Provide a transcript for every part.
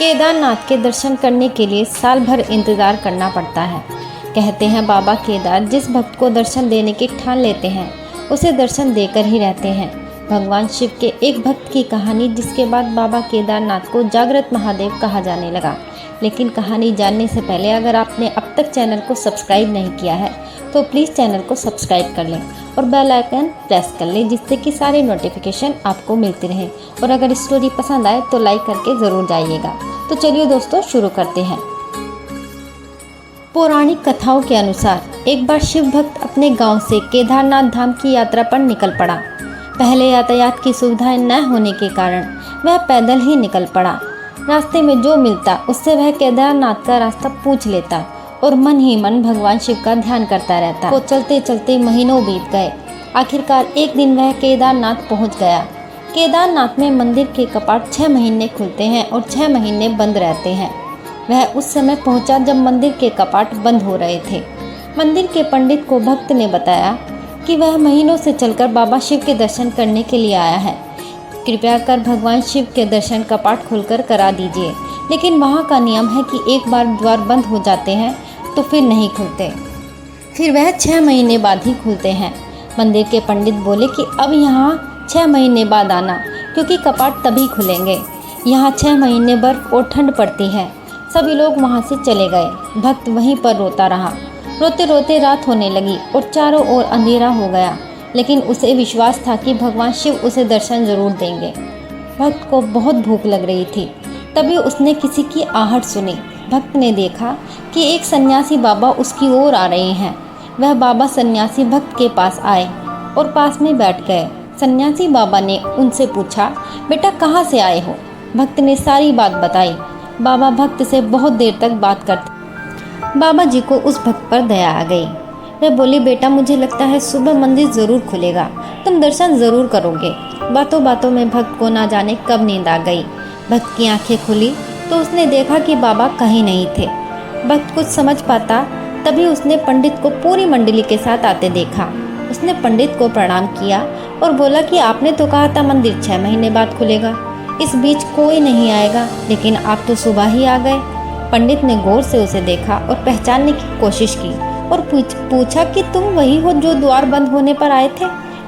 केदारनाथ के दर्शन करने के लिए साल भर इंतज़ार करना पड़ता है। कहते हैं बाबा केदार जिस भक्त को दर्शन देने की ठान लेते हैं उसे दर्शन देकर ही रहते हैं। भगवान शिव के एक भक्त की कहानी, जिसके बाद बाबा केदारनाथ को जागृत महादेव कहा जाने लगा। लेकिन कहानी जानने से पहले अगर आपने अब तक चैनल को सब्सक्राइब नहीं किया है तो प्लीज़ चैनल को सब्सक्राइब कर लें और बेल आइकन प्रेस कर लें, जिससे कि सारे नोटिफिकेशन आपको मिलते रहें। और अगर स्टोरी पसंद आए तो लाइक करके ज़रूर जाइएगा। तो चलिए दोस्तों शुरू करते हैं। पौराणिक कथाओं के अनुसार एक बार शिव भक्त अपने गांव से केदारनाथ धाम की यात्रा पर निकल पड़ा। पहले यातायात की सुविधाएं न होने के कारण वह पैदल ही निकल पड़ा। रास्ते में जो मिलता उससे वह केदारनाथ का रास्ता पूछ लेता और मन ही मन भगवान शिव का ध्यान करता रहता। तो चलते चलते महीनों बीत गए। आखिरकार एक दिन वह केदारनाथ पहुंच गया। केदारनाथ में मंदिर के कपाट 6 महीने खुलते हैं और 6 महीने बंद रहते हैं। वह उस समय पहुंचा जब मंदिर के कपाट बंद हो रहे थे। मंदिर के पंडित को भक्त ने बताया कि वह महीनों से चलकर बाबा शिव के दर्शन करने के लिए आया है। कृपया कर भगवान शिव के दर्शन कपाट खोलकर करा दीजिए। लेकिन वहाँ का नियम है कि एक बार द्वार बंद हो जाते हैं तो फिर नहीं खुलते, फिर वह 6 महीने बाद ही खुलते हैं। मंदिर के पंडित बोले कि अब यहाँ 6 महीने बाद आना, क्योंकि कपाट तभी खुलेंगे। यहाँ 6 महीने बर्फ और ठंड पड़ती है। सभी लोग वहाँ से चले गए। भक्त वहीं पर रोता रहा। रोते रोते रात होने लगी और चारों ओर अंधेरा हो गया। लेकिन उसे विश्वास था कि भगवान शिव उसे दर्शन जरूर देंगे। भक्त को बहुत भूख लग रही थी। तभी उसने किसी की आहट सुनी। भक्त ने देखा कि एक सन्यासी बाबा उसकी ओर आ रहे हैं। वह बाबा सन्यासी भक्त के पास आए और पास में बैठ गए। सन्यासी बाबा ने उनसे पूछा, बेटा कहाँ से आए हो? भक्त ने सारी बात बताई। बाबा भक्त से बहुत देर तक बात करते। बाबा जी को उस भक्त पर दया आ गई। वे बोले, बेटा मुझे लगता है सुबह मंदिर ज़रूर खुलेगा, तुम दर्शन ज़रूर करोगे। बातों बातों में भक्त को ना जाने कब नींद आ गई। भक्त की आंखें खुली तो उसने देखा कि बाबा कहीं नहीं थे। भक्त कुछ समझ पाता तभी उसने पंडित को पूरी मंडली के साथ आते देखा। उसने पंडित को प्रणाम किया और बोला कि आपने तो कहा था मंदिर 6 महीने बाद खुलेगा, इस बीच कोई नहीं आएगा, लेकिन आप तो सुबह ही आ गए। पंडित ने गौर से उसे देखा और पहचानने की कोशिश की और पूछा कि तुम वही हो जो द्वार बंद होने पर आए थे,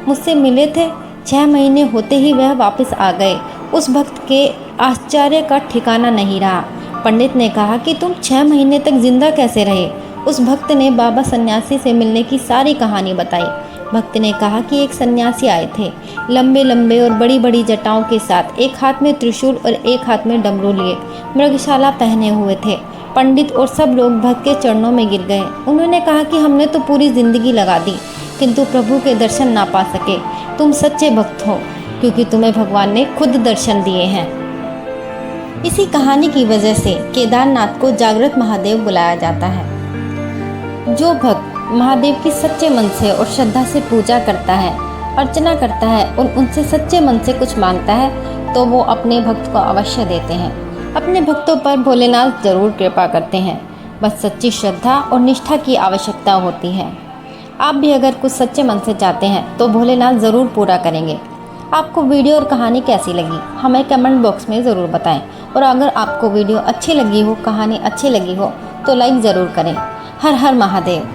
मुझसे मिले थे। 6 महीने होते ही वह वापस आ गए। उस भक्त के आश्चर्य का ठिकाना नहीं रहा। पंडित ने कहा कि तुम 6 महीने तक जिंदा कैसे रहे? उस भक्त ने बाबा सन्यासी से मिलने की सारी कहानी बताई। भक्त ने कहा कि एक सन्यासी आए थे, लंबे लंबे और बड़ी बड़ी जटाओं के साथ, एक हाथ में त्रिशूल और एक हाथ में डमरू लिए, मृगशाला पहने हुए थे। पंडित और सब लोग भक्त के चरणों में गिर गए। उन्होंने कहा कि हमने तो पूरी जिंदगी लगा दी किंतु प्रभु के दर्शन ना पा सके। तुम सच्चे भक्त हो क्योंकि तुम्हें भगवान ने खुद दर्शन दिए हैं। इसी कहानी की वजह से केदारनाथ को जागृत महादेव बुलाया जाता है। जो भक्त महादेव की सच्चे मन से और श्रद्धा से पूजा करता है, अर्चना करता है और उनसे सच्चे मन से कुछ मांगता है तो वो अपने भक्त को अवश्य देते हैं। अपने भक्तों पर भोलेनाथ जरूर कृपा करते हैं, बस सच्ची श्रद्धा और निष्ठा की आवश्यकता होती है। आप भी अगर कुछ सच्चे मन से चाहते हैं तो भोलेनाथ ज़रूर पूरा करेंगे। आपको वीडियो और कहानी कैसी लगी हमें कमेंट बॉक्स में ज़रूर बताएं। और अगर आपको वीडियो अच्छी लगी हो, कहानी अच्छी लगी हो तो लाइक ज़रूर करें। हर हर महादेव।